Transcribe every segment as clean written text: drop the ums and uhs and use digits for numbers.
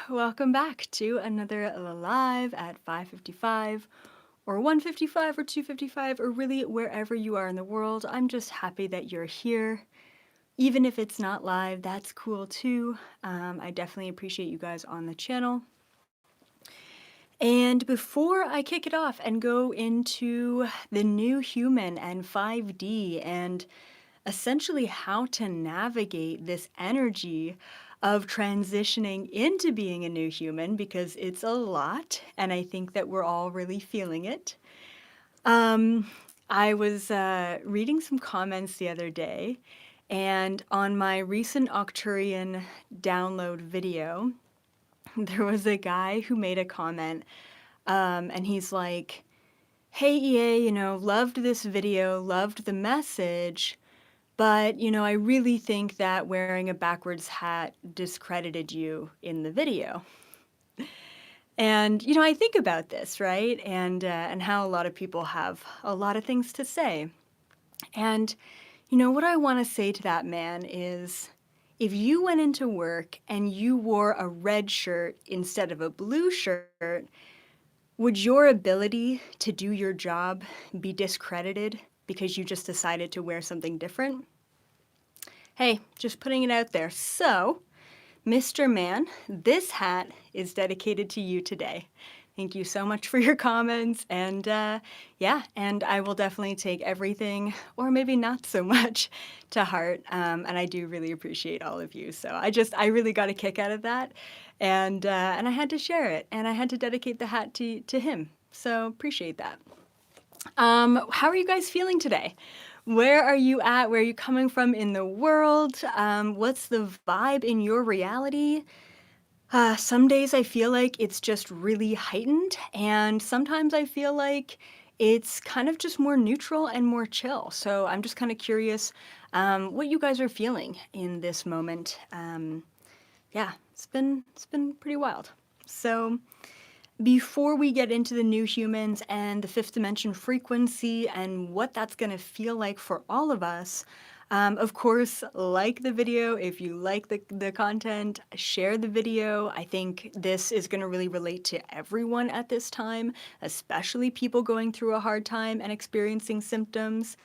welcome back to another live at 5:55 or 1:55 or 2:55 or really wherever you are in the world. I'm just happy that you're here. Even if it's not live, that's cool too. I definitely appreciate you guys on the channel. And before I kick it off and go into the new human and 5D and essentially how to navigate this energy of transitioning into being a new human, because it's a lot, and I think that we're all really feeling it. Um, I was reading some comments the other day, and on my recent Octurian download video, there was a guy who made a comment, and he's like, "Hey EA, loved this video, loved the message, but, I really think that wearing a backwards hat discredited you in the video." And, I think about this, right? And how a lot of people have a lot of things to say. And, what I want to say to that man is, if you went into work and you wore a red shirt instead of a blue shirt, would your ability to do your job be discredited because you just decided to wear something different? Hey, just putting it out there. So, Mr. Man, this hat is dedicated to you today. Thank you so much for your comments, and yeah, and I will definitely take everything, or maybe not so much, to heart, and I do really appreciate all of you. So I really got a kick out of that, and I had to share it, and I had to dedicate the hat to him. So appreciate that. How are you guys feeling today? Where are you at? Where are you coming from in the world? What's the vibe in your reality? Some days I feel like it's just really heightened, and sometimes I feel like it's kind of just more neutral and more chill. So I'm just kind of curious what you guys are feeling in this moment. Yeah, it's been pretty wild. So before we get into the new humans and the fifth dimension frequency and what that's going to feel like for all of us, of course, like the video. If you like the content, share the video. I think this is going to really relate to everyone at this time, especially people going through a hard time and experiencing symptoms.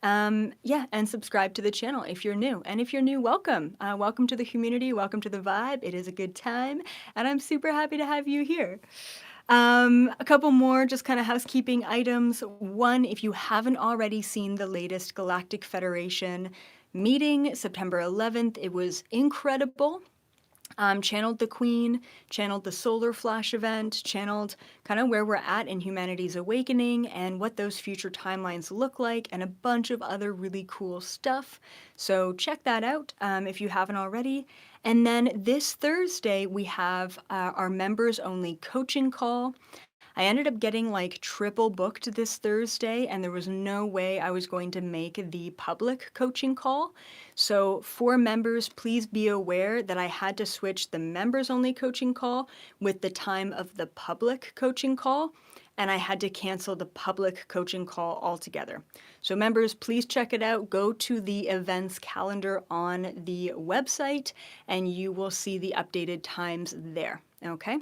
Yeah, and subscribe to the channel if you're new. And if you're new, welcome. Welcome to the community. Welcome to the vibe. It is a good time, and I'm super happy to have you here. A couple more just kind of housekeeping items. One, if you haven't already seen the latest Galactic Federation meeting, September 11th, it was incredible. Channeled the Queen, channeled the Solar Flash event, channeled kind of where we're at in humanity's awakening and what those future timelines look like, and a bunch of other really cool stuff. So check that out if you haven't already. And then this Thursday, we have our members only coaching call. I ended up getting like triple booked this Thursday, and there was no way I was going to make the public coaching call. So for members, please be aware that I had to switch the members only coaching call with the time of the public coaching call, and I had to cancel the public coaching call altogether. So members, please check it out. Go to the events calendar on the website, and you will see the updated times there, okay?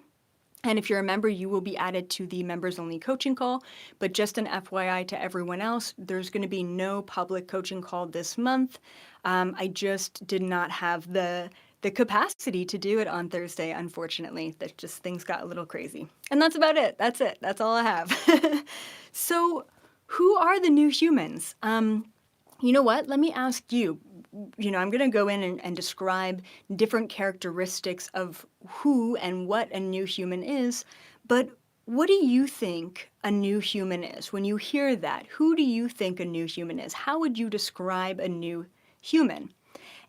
And if you're a member, you will be added to the members only coaching call. But just an FYI to everyone else, there's going to be no public coaching call this month. I just did not have the capacity to do it on Thursday, unfortunately. That just things got a little crazy. And that's about it. That's it. That's all I have. So who are the new humans? You know what? Let me ask you. I'm going to go in and describe different characteristics of who and what a new human is, but what do you think a new human is? When you hear that, who do you think a new human is? How would you describe a new human?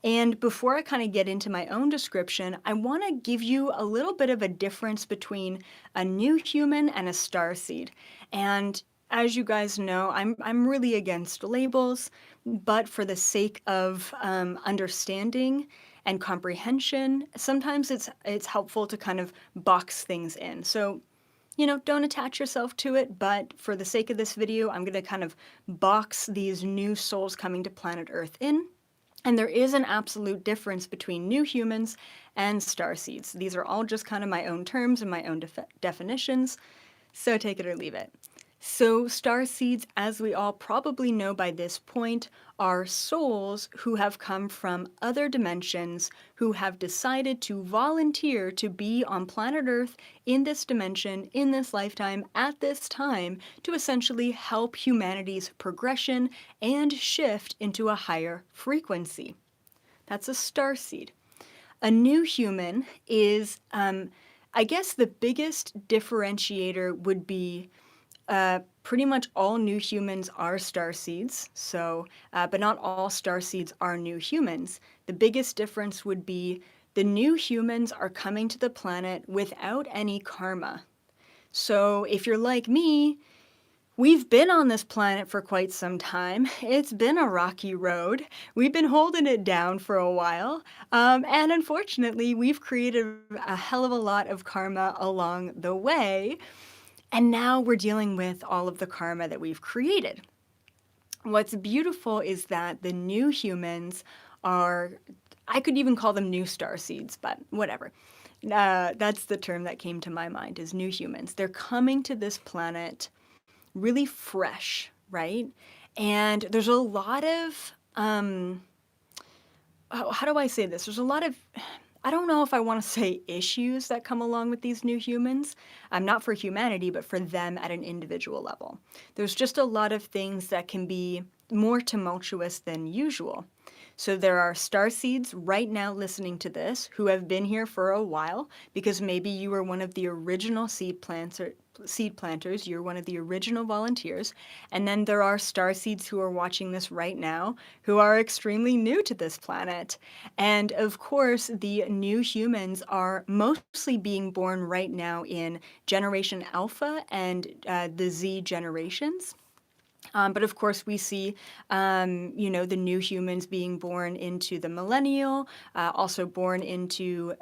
And before I kind of get into my own description, I want to give you a little bit of a difference between a new human and a starseed. And as you guys know, I'm really against labels, but for the sake of understanding and comprehension, sometimes it's helpful to kind of box things in. So, don't attach yourself to it, but for the sake of this video, I'm going to kind of box these new souls coming to planet Earth in. And there is an absolute difference between new humans and starseeds. These are all just kind of my own terms and my own definitions, so take it or leave it. So, starseeds, as we all probably know by this point, are souls who have come from other dimensions, who have decided to volunteer to be on planet Earth in this dimension, in this lifetime, at this time, to essentially help humanity's progression and shift into a higher frequency. That's a starseed. A new human is, I guess, the biggest differentiator would be pretty much all new humans are starseeds, but not all starseeds are new humans. The biggest difference would be the new humans are coming to the planet without any karma. So if you're like me, we've been on this planet for quite some time. It's been a rocky road. We've been holding it down for a while. And unfortunately, we've created a hell of a lot of karma along the way. And now we're dealing with all of the karma that we've created. What's beautiful is that the new humans are, I could even call them new star seeds, but whatever. That's the term that came to my mind is new humans. They're coming to this planet really fresh, right? And there's a lot of, how do I say this? There's a lot of, I don't know if I want to say issues that come along with these new humans. Not for humanity, but for them at an individual level. There's just a lot of things that can be more tumultuous than usual. So there are starseeds right now listening to this who have been here for a while because maybe you were one of the original seed planters, you're one of the original volunteers, and then there are starseeds who are watching this right now who are extremely new to this planet. And of course, the new humans are mostly being born right now in Generation Alpha and the Z generations. But of course, we see, the new humans being born into the millennial, also born into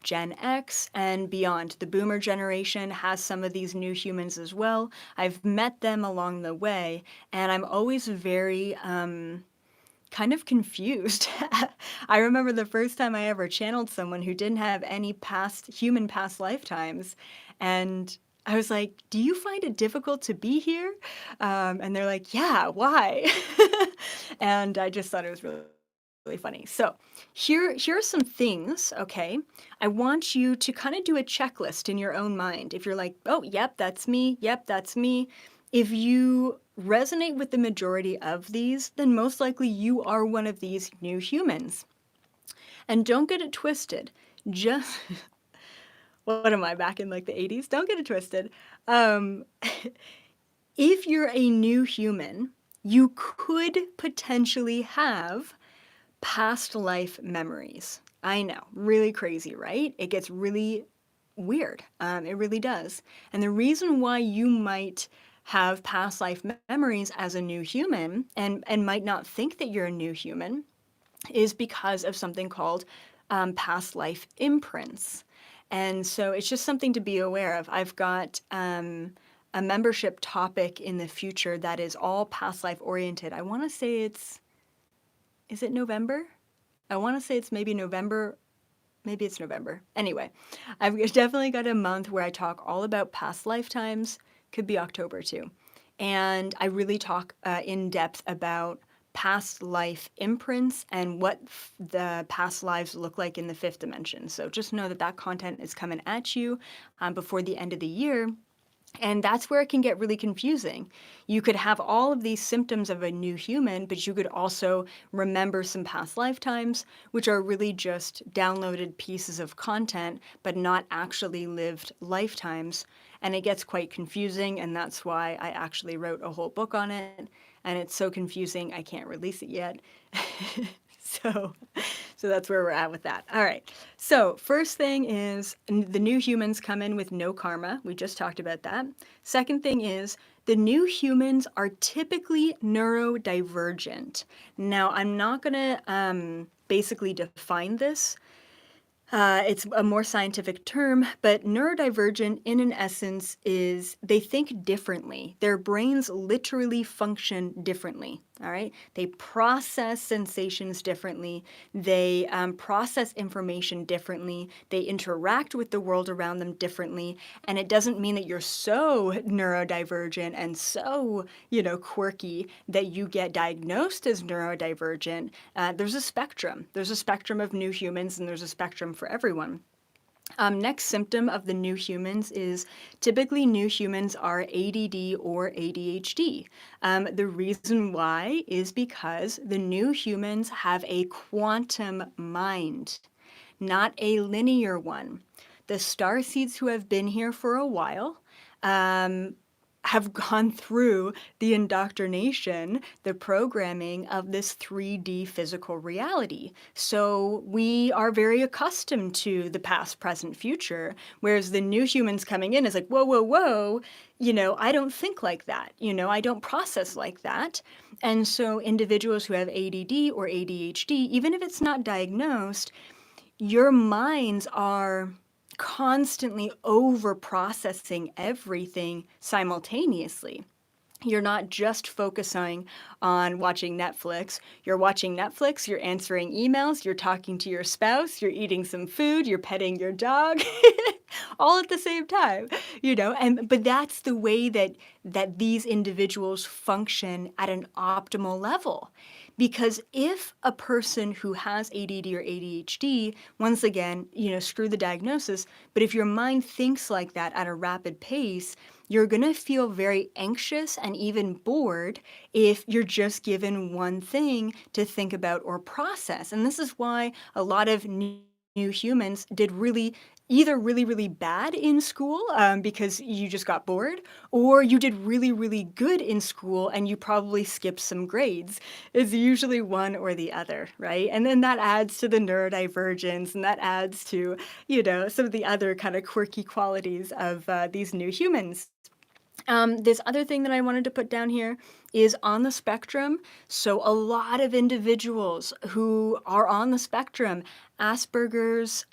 Gen X and beyond. The boomer generation has some of these new humans as well. I've met them along the way, and I'm always very kind of confused. I remember the first time I ever channeled someone who didn't have any past lifetimes, and I was like, "Do you find it difficult to be here?" And they're like, "Yeah, why?" And I just thought it was really funny. So here are some things, okay? I want you to kind of do a checklist in your own mind. If you're like, "Oh, yep, that's me. Yep, that's me." If you resonate with the majority of these, then most likely you are one of these new humans. And don't get it twisted. Just what am I back in like the 80s? Don't get it twisted. Um, if you're a new human, you could potentially have past life memories. I know, really crazy, right? It gets really weird. It really does. And the reason why you might have past life memories as a new human and might not think that you're a new human is because of something called past life imprints. And so it's just something to be aware of. I've got a membership topic in the future that is all past life oriented. I want to say is it November? I want to say it's maybe November. Maybe it's November. Anyway, I've definitely got a month where I talk all about past lifetimes. Could be October too. And I really talk in depth about past life imprints and what the past lives look like in the fifth dimension. So just know that that content is coming at you before the end of the year. And that's where it can get really confusing. You could have all of these symptoms of a new human, but you could also remember some past lifetimes, which are really just downloaded pieces of content, but not actually lived lifetimes. And it gets quite confusing, and that's why I actually wrote a whole book on it. And it's so confusing, I can't release it yet. So, so that's where we're at with that. All right. So first thing is the new humans come in with no karma. We just talked about that. Second thing is the new humans are typically neurodivergent. Now, I'm not going to basically define this. It's a more scientific term, but neurodivergent in an essence is they think differently. Their brains literally function differently. All right. They process sensations differently. They process information differently. They interact with the world around them differently. And it doesn't mean that you're so neurodivergent and so, quirky that you get diagnosed as neurodivergent. There's a spectrum. There's a spectrum of new humans, and there's a spectrum for everyone. Next symptom of the new humans is typically new humans are ADD or ADHD. The reason why is because the new humans have a quantum mind, not a linear one. The starseeds who have been here for a while um, have gone through the indoctrination, the programming of this 3D physical reality. So we are very accustomed to the past, present, future, whereas the new humans coming in is like, whoa, whoa, whoa, I don't think like that. I don't process like that. And so individuals who have ADD or ADHD, even if it's not diagnosed, your minds are constantly over processing everything simultaneously. You're not just focusing on watching Netflix. You're watching Netflix, you're answering emails, you're talking to your spouse, you're eating some food, you're petting your dog, all at the same time, and but that's the way that these individuals function at an optimal level. Because if a person who has ADD or ADHD, once again, screw the diagnosis, but if your mind thinks like that at a rapid pace, you're going to feel very anxious and even bored if you're just given one thing to think about or process. And this is why a lot of new humans did either really, really bad in school because you just got bored, or you did really, really good in school and you probably skipped some grades. It's usually one or the other, right? And then that adds to the neurodivergence, and that adds to, some of the other kind of quirky qualities of these new humans. This other thing that I wanted to put down here is on the spectrum. So a lot of individuals who are on the spectrum, Asperger's,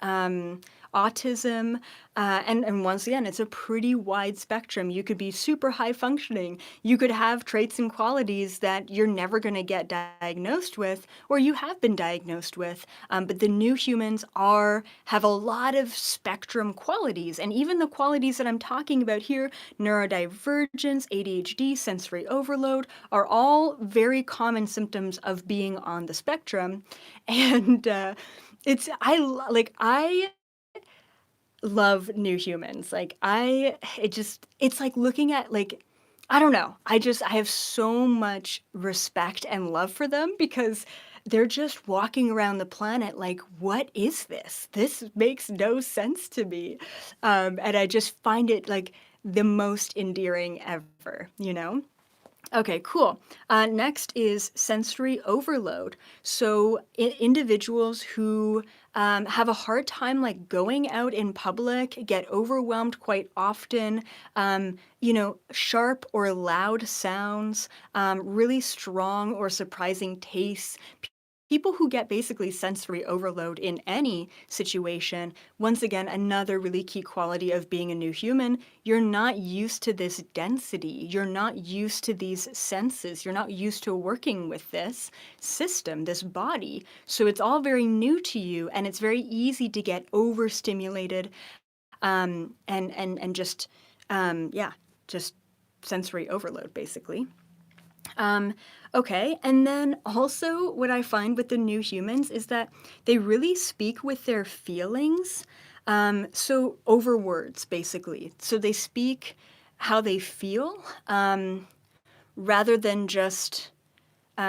autism, and once again, it's a pretty wide spectrum. You could be super high functioning. You could have traits and qualities that you're never going to get diagnosed with, or you have been diagnosed with. But the new humans have a lot of spectrum qualities, and even the qualities that I'm talking about here, neurodivergence, ADHD, sensory overload, are all very common symptoms of being on the spectrum. And I love new humans. It's like looking at, like, I don't know. I have so much respect and love for them because they're just walking around the planet like, what is this? This makes no sense to me. And I just find it like the most endearing ever, you know? Okay, cool. Next is sensory overload. So individuals who have a hard time like going out in public, get overwhelmed quite often, sharp or loud sounds, really strong or surprising tastes. People who get basically sensory overload in any situation, once again, another really key quality of being a new human, you're not used to this density. You're not used to these senses. You're not used to working with this system, this body. So it's all very new to you, and it's very easy to get overstimulated and just, just sensory overload, basically. Okay, and then also what I find with the new humans is that they really speak with their feelings, so over words, basically. So they speak how they feel, rather than just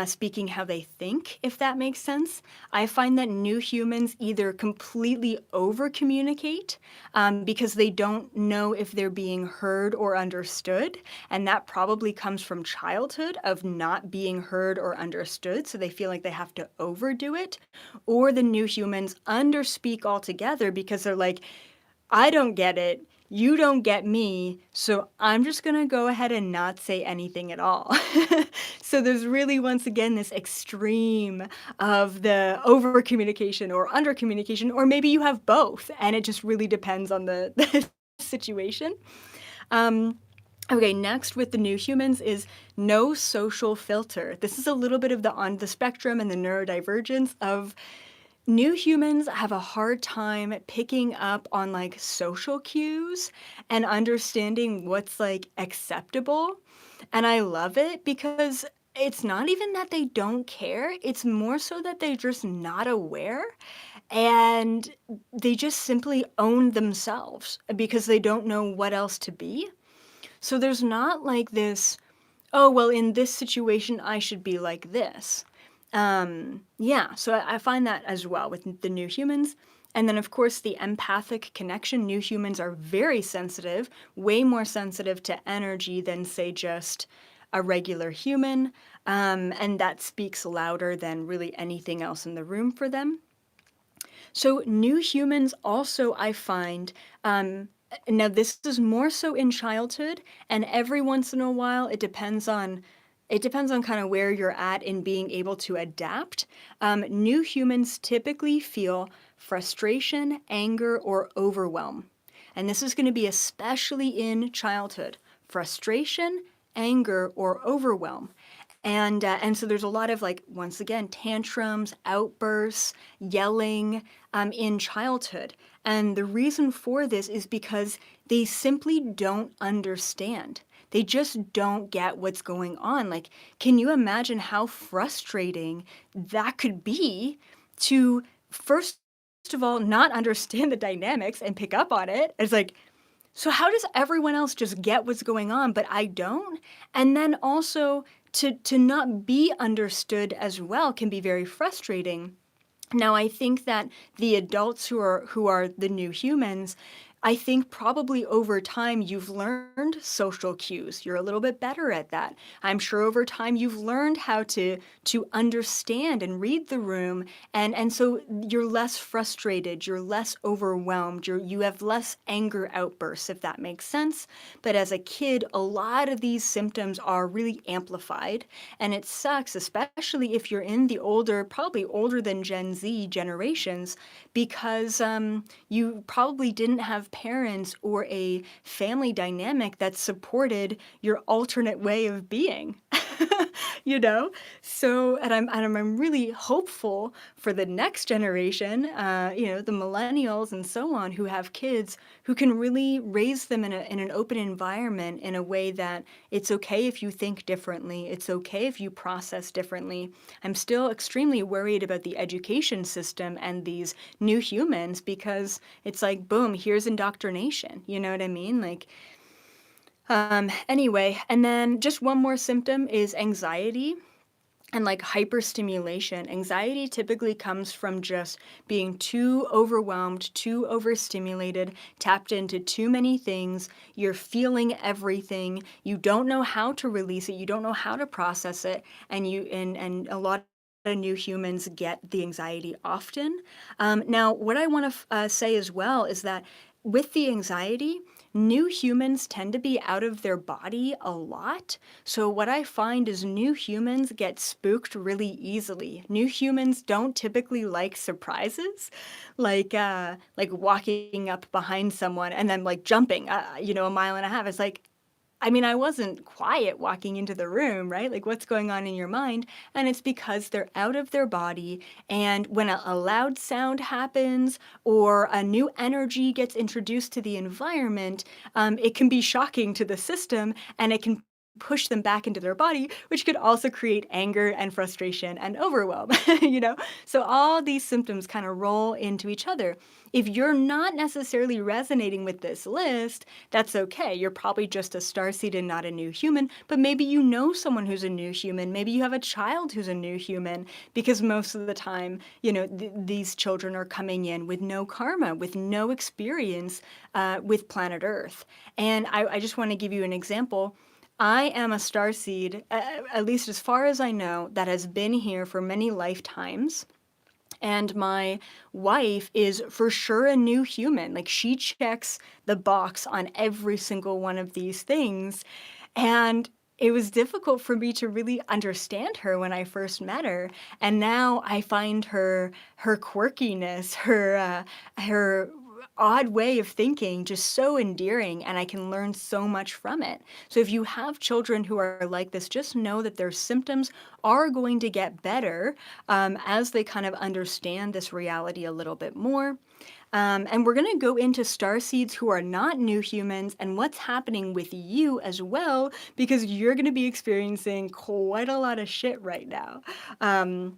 speaking how they think, if that makes sense. I find that new humans either completely over communicate because they don't know if they're being heard or understood. And that probably comes from childhood of not being heard or understood. So they feel like they have to overdo it. Or the new humans underspeak altogether because they're like, I don't get it. You don't get me, so I'm just gonna go ahead and not say anything at all. So there's really, once again, this extreme of the over communication or under communication, or maybe you have both, and it just really depends on the, the situation. Um, Okay, next with the new humans is no social filter. This is a little bit of the on the spectrum and the neurodivergence of new humans have a hard time picking up on like social cues and understanding what's like acceptable. And I love it because it's not even that they don't care, it's more so that they're just not aware and they just simply own themselves because they don't know what else to be. So there's not like this, "Oh, well, in this situation, I should be like this." Yeah, so I find that as well with the new humans. And then, of course, the empathic connection. New humans are very sensitive, way more sensitive to energy than, say, just a regular human. And that speaks louder than really anything else in the room for them. So new humans also, I find, now this is more so in childhood, and every once in a while it depends on kind of where you're at in being able to adapt. New humans typically feel frustration, anger, or overwhelm. And this is going to be especially in childhood. Frustration, anger, or overwhelm. And so there's a lot of like, once again, tantrums, outbursts, yelling in childhood. And the reason for this is because they simply don't understand. They just don't get what's going on. Like, can you imagine how frustrating that could be to, first of all, not understand the dynamics and pick up on it? It's like, so how does everyone else just get what's going on, but I don't? And then also to not be understood as well can be very frustrating. Now, I think that the adults who are the new humans, I think probably over time you've learned social cues. You're a little bit better at that. I'm sure over time you've learned how to understand and read the room, and so you're less frustrated, you're less overwhelmed, you have less anger outbursts, if that makes sense. But as a kid, a lot of these symptoms are really amplified, and it sucks, especially if you're in the older, probably older than Gen Z generations, because you probably didn't have parents or a family dynamic that supported your alternate way of being. you know so and I'm really hopeful for the next generation, the millennials and so on, who have kids who can really raise them in an open environment in a way that it's okay if you think differently, it's okay if you process differently. I'm still extremely worried about the education system and these new humans because it's like, boom, here's indoctrination. You know what I mean? Like, anyway, and then just one more symptom is anxiety and like hyperstimulation. Anxiety typically comes from just being too overwhelmed, too overstimulated, tapped into too many things. You're feeling everything. You don't know how to release it. You don't know how to process it. And a lot of new humans get the anxiety often. Now, what I want to say as well is that with the anxiety, new humans tend to be out of their body a lot. So what I find is new humans get spooked really easily. New humans don't typically like surprises, like walking up behind someone and then like jumping, a mile and a half. It's like, I mean, I wasn't quiet walking into the room, right? Like, what's going on in your mind? And it's because they're out of their body. And when a loud sound happens or a new energy gets introduced to the environment, it can be shocking to the system and it can push them back into their body, which could also create anger and frustration and overwhelm, you know? So all these symptoms kind of roll into each other. If you're not necessarily resonating with this list, that's okay. You're probably just a starseed and not a new human, but maybe you know someone who's a new human. Maybe you have a child who's a new human, because most of the time, these children are coming in with no karma, with no experience with planet Earth. And I just want to give you an example. I am a starseed, at least as far as I know, that has been here for many lifetimes. And my wife is for sure a new human. Like, she checks the box on every single one of these things. And it was difficult for me to really understand her when I first met her. And now I find her quirkiness, her odd way of thinking just so endearing, and I can learn so much from it. So if you have children who are like this, just know that their symptoms are going to get better as they kind of understand this reality a little bit more. And we're going to go into starseeds who are not new humans and what's happening with you as well, because you're going to be experiencing quite a lot of shit right now. Um,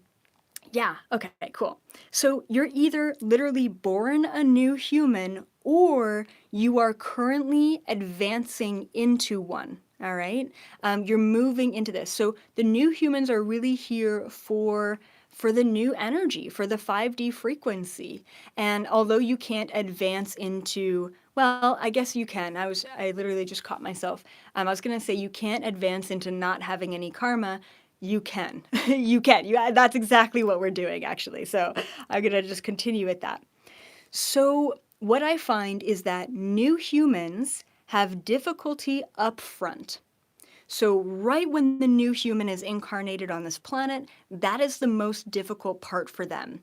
yeah, okay, cool. So you're either literally born a new human or you are currently advancing into one. All right. You're moving into this. So the new humans are really here for the new energy, for the 5D frequency. And although you can't advance into, well, I guess you can. I literally just caught myself. I was gonna say you can't advance into not having any karma. You can. You can. That's exactly what we're doing, actually. So I'm going to just continue with that. So, what I find is that new humans have difficulty up front. So, right when the new human is incarnated on this planet, that is the most difficult part for them.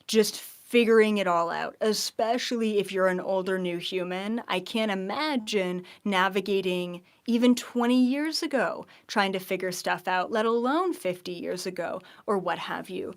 Just figuring it all out, especially if you're an older new human. I can't imagine navigating even 20 years ago trying to figure stuff out, let alone 50 years ago or what have you.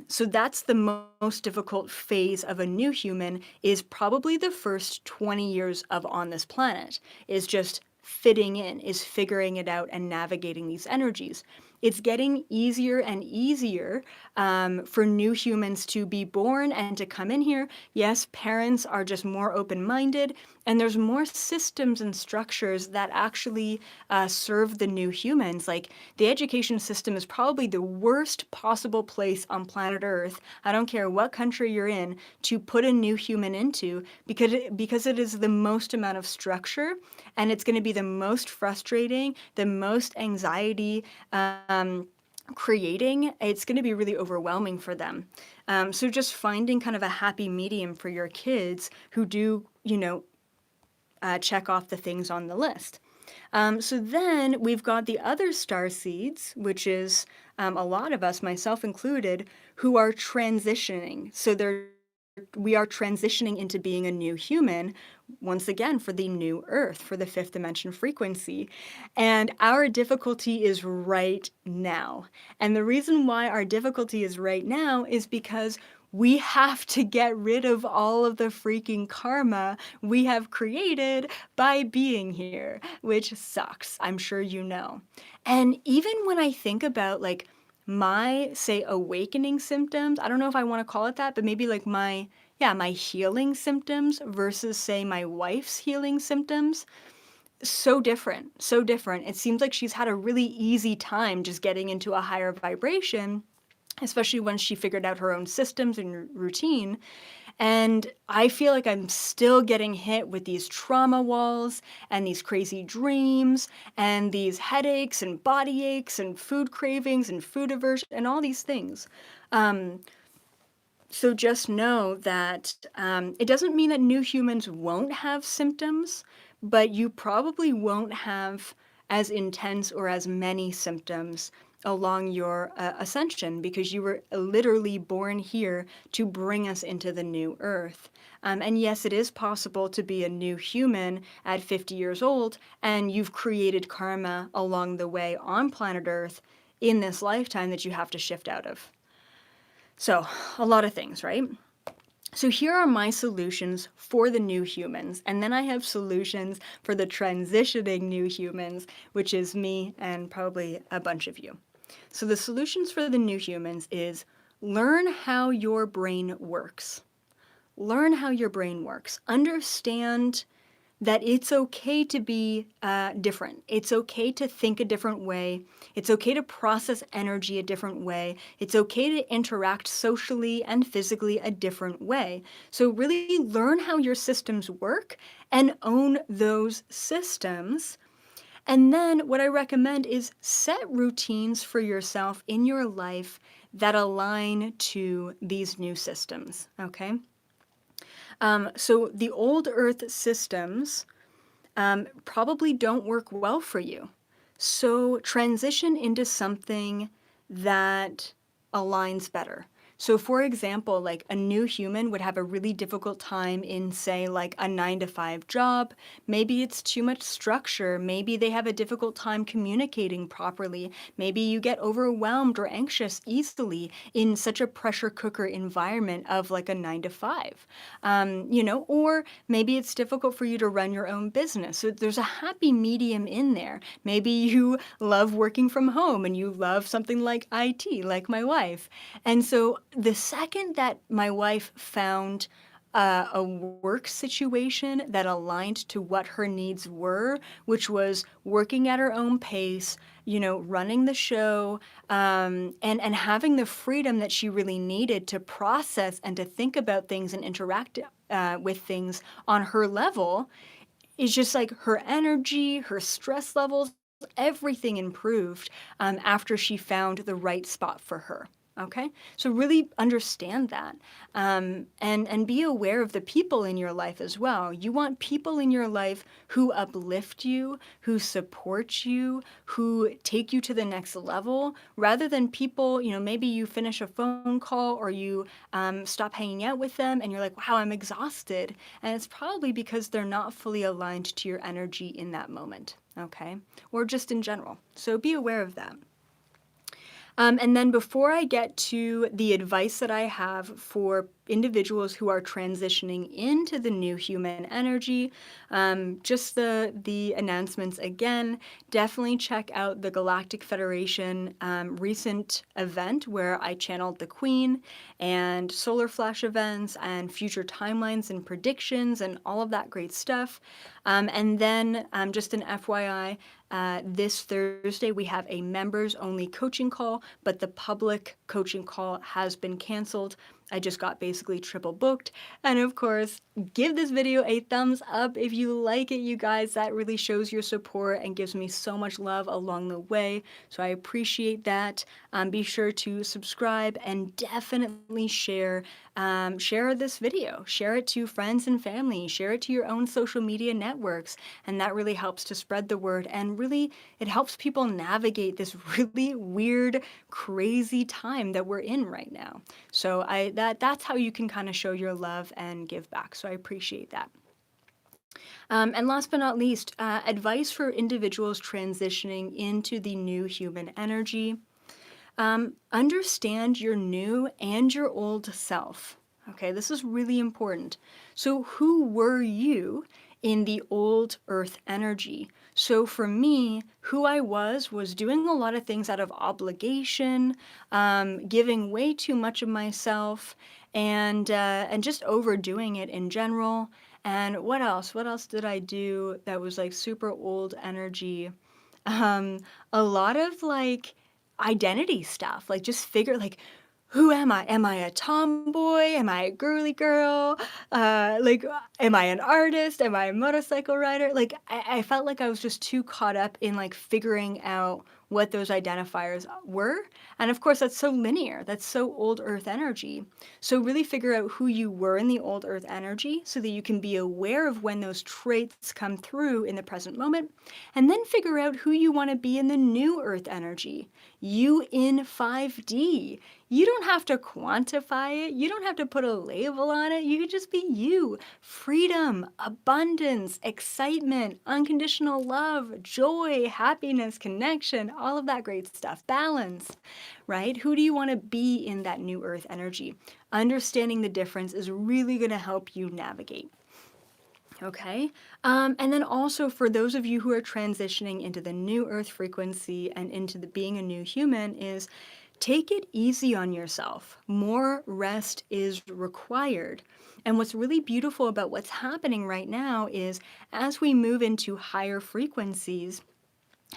So that's the most difficult phase of a new human, is probably the first 20 years of on this planet, is just fitting in, is figuring it out and navigating these energies. It's getting easier and easier for new humans to be born and to come in here. Yes, parents are just more open-minded, and there's more systems and structures that actually serve the new humans. Like, the education system is probably the worst possible place on planet Earth, I don't care what country you're in, to put a new human into, because it is the most amount of structure, and it's going to be the most frustrating, the most anxiety creating. It's going to be really overwhelming for them. So just finding kind of a happy medium for your kids who do, check off the things on the list. So then we've got the other star seeds, which is a lot of us, myself included, who are transitioning. So we are transitioning into being a new human, once again, for the new Earth, for the fifth dimension frequency. And our difficulty is right now. And the reason why our difficulty is right now is because we have to get rid of all of the freaking karma we have created by being here, which sucks, I'm sure you know. And even when I think about like my, say, awakening symptoms, I don't know if I want to call it that, but maybe like my healing symptoms versus, say, my wife's healing symptoms, so different, so different. It seems like she's had a really easy time just getting into a higher vibration, especially when she figured out her own systems and routine. And I feel like I'm still getting hit with these trauma walls and these crazy dreams and these headaches and body aches and food cravings and food aversion and all these things. So just know that it doesn't mean that new humans won't have symptoms, but you probably won't have as intense or as many symptoms along your ascension, because you were literally born here to bring us into the new Earth. And yes, it is possible to be a new human at 50 years old, and you've created karma along the way on planet Earth in this lifetime that you have to shift out of. So, a lot of things, right? So here are my solutions for the new humans, and then I have solutions for the transitioning new humans, which is me and probably a bunch of you. So the solutions for the new humans is learn how your brain works. Learn how your brain works. Understand that it's okay to be different. It's okay to think a different way. It's okay to process energy a different way. It's okay to interact socially and physically a different way. So really learn how your systems work and own those systems. And then what I recommend is set routines for yourself in your life that align to these new systems, okay? So the old Earth systems probably don't work well for you. So transition into something that aligns better. So, for example, like a new human would have a really difficult time in, say, like a 9 to 5 job. Maybe it's too much structure. Maybe they have a difficult time communicating properly. Maybe you get overwhelmed or anxious easily in such a pressure cooker environment of like a 9 to 5. Or maybe it's difficult for you to run your own business. So there's a happy medium in there. Maybe you love working from home and you love something like IT, like my wife. And so the second that my wife found a work situation that aligned to what her needs were, which was working at her own pace, running the show, and having the freedom that she really needed to process and to think about things and interact with things on her level, is just like her energy, her stress levels, everything improved after she found the right spot for her. Okay, so really understand that, and be aware of the people in your life as well. You want people in your life who uplift you, who support you, who take you to the next level, rather than people. Maybe you finish a phone call or you stop hanging out with them, and you're like, "Wow, I'm exhausted," and it's probably because they're not fully aligned to your energy in that moment. Okay, or just in general. So be aware of that. And then before I get to the advice that I have for individuals who are transitioning into the new human energy, just the announcements again. Definitely check out the Galactic Federation recent event where I channeled the Queen, and solar flash events and future timelines and predictions and all of that great stuff. And then just an FYI, this Thursday, we have a members only coaching call, but the public coaching call has been canceled. I just got basically triple booked. And of course, give this video a thumbs up if you like it, you guys. That really shows your support and gives me so much love along the way. So I appreciate that. Be sure to subscribe and definitely share this video. Share it to friends and family. Share it to your own social media networks. And that really helps to spread the word. And really, it helps people navigate this really weird, crazy time that we're in right now. So that's how you can kind of show your love and give back. So I appreciate that. And last but not least, advice for individuals transitioning into the new human energy. Understand your new and your old self. Okay, this is really important. So who were you in the old earth energy? So for me, who I was doing a lot of things out of obligation, giving way too much of myself, and just overdoing it in general. And what else? What else did I do that was like super old energy? Um, a lot of like identity stuff, like just figure like, who am I? Am I a tomboy? Am I a girly girl? Am I an artist? Am I a motorcycle rider? Like, I felt like I was just too caught up in like figuring out what those identifiers were. And of course, that's so linear. That's so old earth energy. So really figure out who you were in the old earth energy so that you can be aware of when those traits come through in the present moment. And then figure out who you want to be in the new earth energy. You in 5D. You don't have to quantify it. You don't have to put a label on it. You could just be you. Freedom, abundance, excitement, unconditional love, joy, happiness, connection, all of that great stuff. Balance, right? Who do you want to be in that new earth energy? Understanding the difference is really going to help you navigate. Okay. And then also for those of you who are transitioning into the new earth frequency and into the being a new human, is take it easy on yourself. More rest is required. And what's really beautiful about what's happening right now is as we move into higher frequencies,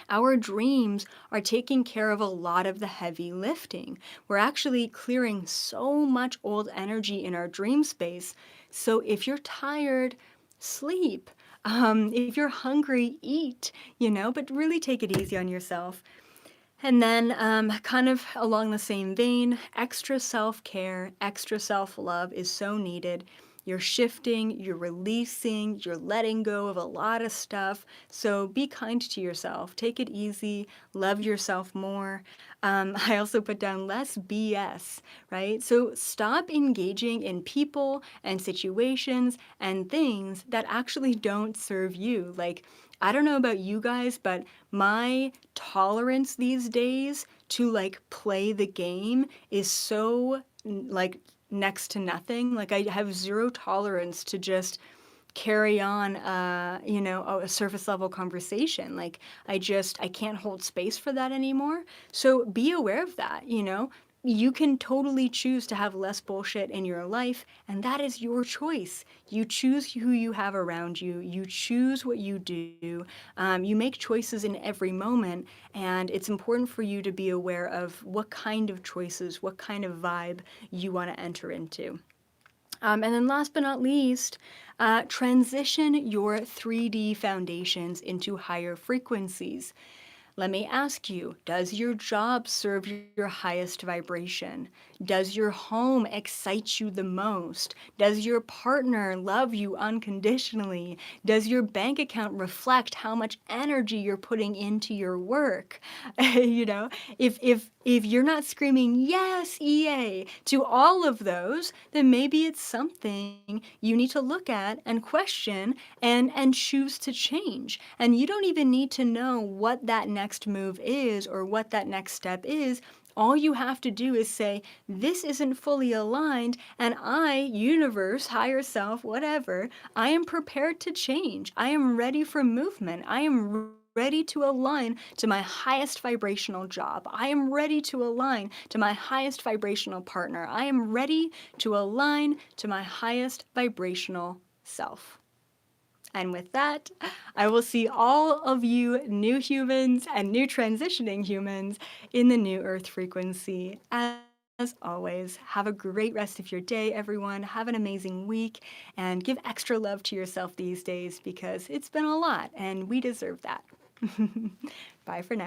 our dreams are taking care of a lot of the heavy lifting. We're actually clearing so much old energy in our dream space. So if you're tired, sleep. If you're hungry, eat, but really take it easy on yourself. And then, kind of along the same vein, extra self-care, extra self-love is so needed. You're shifting, you're releasing, you're letting go of a lot of stuff. So be kind to yourself. Take it easy. Love yourself more. I also put down less BS, right? So stop engaging in people and situations and things that actually don't serve you. Like, I don't know about you guys, but my tolerance these days to like play the game is so like next to nothing. Like I have zero tolerance to just carry on a surface level conversation. Like I can't hold space for that anymore. So be aware of that, you can totally choose to have less bullshit in your life, and that is your choice. You choose who you have around you. You choose what you do. You make choices in every moment, and it's important for you to be aware of what kind of choices, what kind of vibe you want to enter into. And then last but not least, transition your 3D foundations into higher frequencies. Let me ask you, does your job serve your highest vibration? Does your home excite you the most? Does your partner love you unconditionally? Does your bank account reflect how much energy you're putting into your work? If you're not screaming yes, EA to all of those, then maybe it's something you need to look at and question and choose to change. And you don't even need to know what that next move is or what that next step is. All you have to do is say, this isn't fully aligned, and I, universe, higher self, whatever, I am prepared to change. I am ready for movement. I am ready to align to my highest vibrational job. I am ready to align to my highest vibrational partner. I am ready to align to my highest vibrational self. And with that, I will see all of you new humans and new transitioning humans in the new Earth frequency. As always, have a great rest of your day, everyone. Have an amazing week and give extra love to yourself these days because it's been a lot and we deserve that. Bye for now.